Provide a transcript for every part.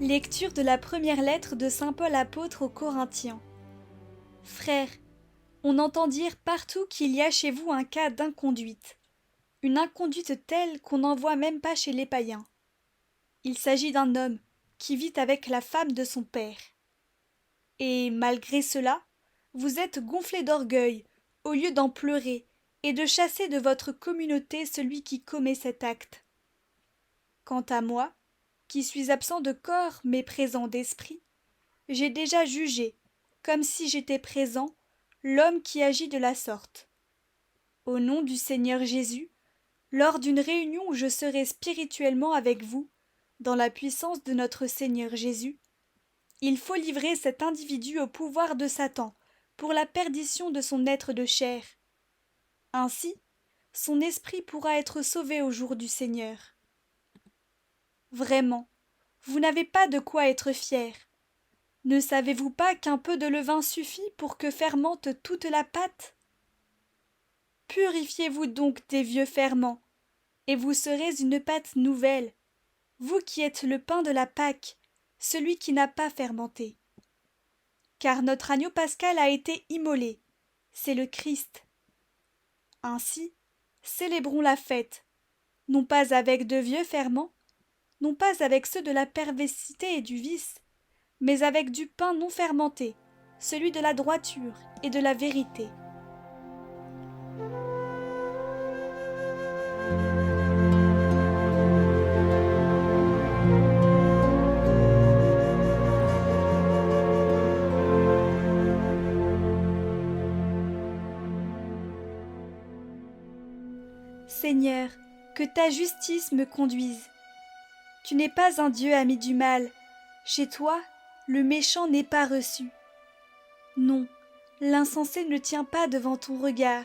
Lecture de la première lettre de saint Paul apôtre aux Corinthiens. Frères, on entend dire partout qu'il y a chez vous un cas d'inconduite. Une inconduite telle qu'on n'en voit même pas chez les païens. Il s'agit d'un homme qui vit avec la femme de son père. Et malgré cela, vous êtes gonflés d'orgueil, au lieu d'en pleurer, et de chasser de votre communauté celui qui commet cet acte. Quant à moi, qui suis absent de corps mais présent d'esprit, j'ai déjà jugé, comme si j'étais présent, l'homme qui agit de la sorte. Au nom du Seigneur Jésus, lors d'une réunion où je serai spirituellement avec vous, dans la puissance de notre Seigneur Jésus, il faut livrer cet individu au pouvoir de Satan pour la perdition de son être de chair. Ainsi, son esprit pourra être sauvé au jour du Seigneur. Vraiment, vous n'avez pas de quoi être fiers. Ne savez-vous pas qu'un peu de levain suffit pour que fermente toute la pâte ? Purifiez-vous donc des vieux ferments, et vous serez une pâte nouvelle, vous qui êtes le pain de la Pâque, celui qui n'a pas fermenté. Car notre agneau pascal a été immolé, c'est le Christ. Ainsi, célébrons la fête, non pas avec de vieux ferments, non pas avec ceux de la perversité et du vice, mais avec du pain non fermenté, celui de la droiture et de la vérité. Seigneur, que ta justice me conduise. Tu n'es pas un Dieu ami du mal. Chez toi, le méchant n'est pas reçu. Non, l'insensé ne tient pas devant ton regard.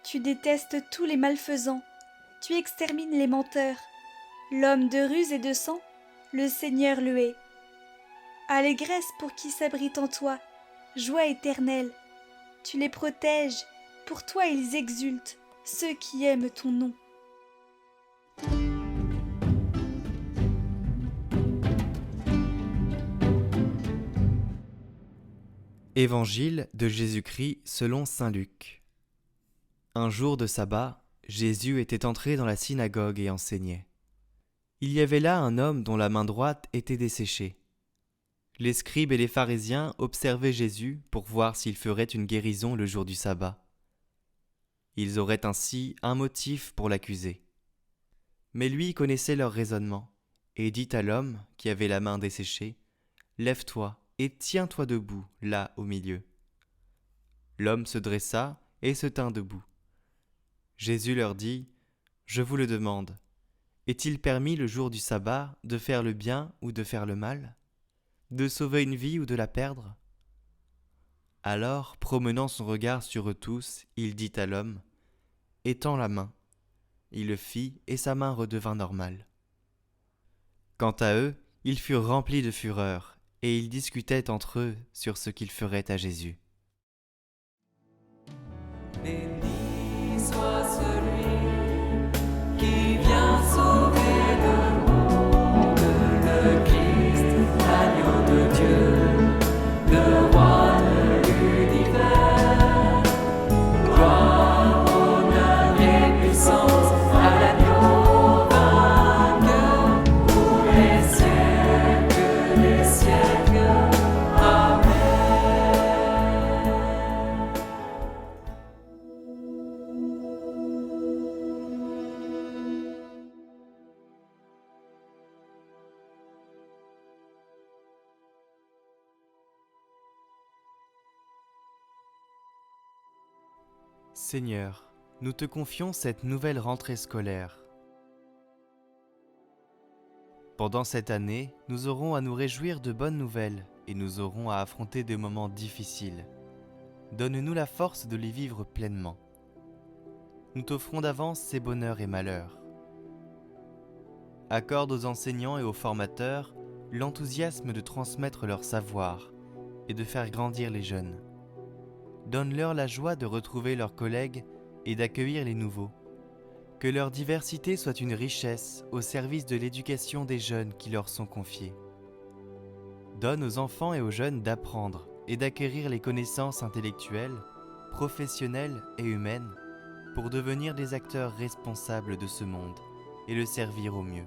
Tu détestes tous les malfaisants. Tu extermines les menteurs. L'homme de ruse et de sang, le Seigneur le hait. Allégresse pour qui s'abrite en toi, joie éternelle. Tu les protèges, pour toi ils exultent, ceux qui aiment ton nom. Évangile de Jésus-Christ selon saint Luc. Un jour de sabbat, Jésus était entré dans la synagogue et enseignait. Il y avait là un homme dont la main droite était desséchée. Les scribes et les pharisiens observaient Jésus pour voir s'il ferait une guérison le jour du sabbat. Ils auraient ainsi un motif pour l'accuser. Mais lui connaissait leur raisonnement, et dit à l'homme qui avait la main desséchée, « Lève-toi et tiens-toi debout, là au milieu. » L'homme se dressa et se tint debout. Jésus leur dit, « Je vous le demande, est-il permis le jour du sabbat de faire le bien ou de faire le mal, de sauver une vie ou de la perdre ?» Alors, promenant son regard sur eux tous, il dit à l'homme, « Étends la main. » Il le fit et sa main redevint normale. Quant à eux, ils furent remplis de fureur, et ils discutaient entre eux sur ce qu'ils feraient à Jésus. Béni soit celui qui vient sauver le monde, le Christ, l'agneau de Dieu, le roi de l'univers. Gloire, honneur et puissance à l'agneau vainqueur pour les siècles des siècles. Amen. Seigneur, nous te confions cette nouvelle rentrée scolaire. Pendant cette année, nous aurons à nous réjouir de bonnes nouvelles et nous aurons à affronter des moments difficiles. Donne-nous la force de les vivre pleinement. Nous t'offrons d'avance ces bonheurs et malheurs. Accorde aux enseignants et aux formateurs l'enthousiasme de transmettre leur savoir et de faire grandir les jeunes. Donne-leur la joie de retrouver leurs collègues et d'accueillir les nouveaux. Que leur diversité soit une richesse au service de l'éducation des jeunes qui leur sont confiés. Donne aux enfants et aux jeunes d'apprendre et d'acquérir les connaissances intellectuelles, professionnelles et humaines pour devenir des acteurs responsables de ce monde et le servir au mieux.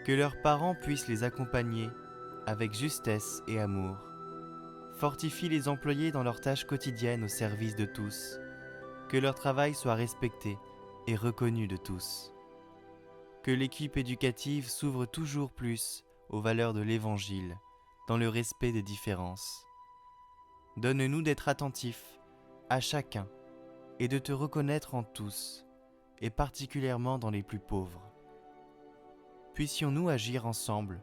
Que leurs parents puissent les accompagner avec justesse et amour. Fortifie les employés dans leurs tâches quotidiennes au service de tous. Que leur travail soit respecté et reconnu de tous. Que l'équipe éducative s'ouvre toujours plus aux valeurs de l'Évangile, dans le respect des différences. Donne-nous d'être attentifs à chacun et de te reconnaître en tous, et particulièrement dans les plus pauvres. Puissions-nous agir ensemble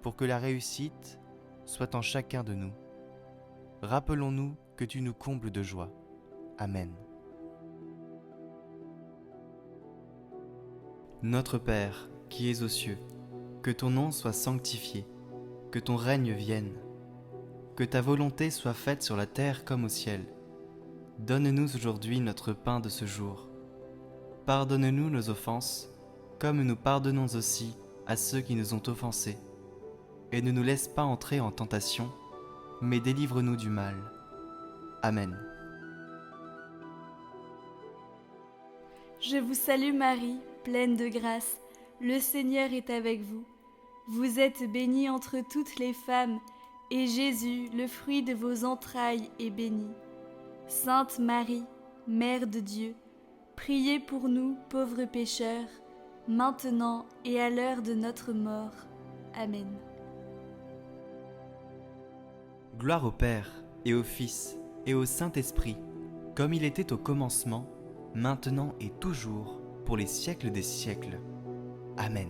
pour que la réussite soit en chacun de nous. Rappelons-nous que tu nous combles de joie. Amen. Notre Père, qui es aux cieux, que ton nom soit sanctifié, que ton règne vienne, que ta volonté soit faite sur la terre comme au ciel. Donne-nous aujourd'hui notre pain de ce jour. Pardonne-nous nos offenses, comme nous pardonnons aussi à ceux qui nous ont offensés. Et ne nous laisse pas entrer en tentation, mais délivre-nous du mal. Amen. Je vous salue Marie, pleine de grâce, le Seigneur est avec vous. Vous êtes bénie entre toutes les femmes, et Jésus, le fruit de vos entrailles, est béni. Sainte Marie, Mère de Dieu, priez pour nous, pauvres pécheurs, maintenant et à l'heure de notre mort. Amen. Gloire au Père, et au Fils, et au Saint-Esprit, comme il était au commencement, maintenant et toujours, pour les siècles des siècles. Amen.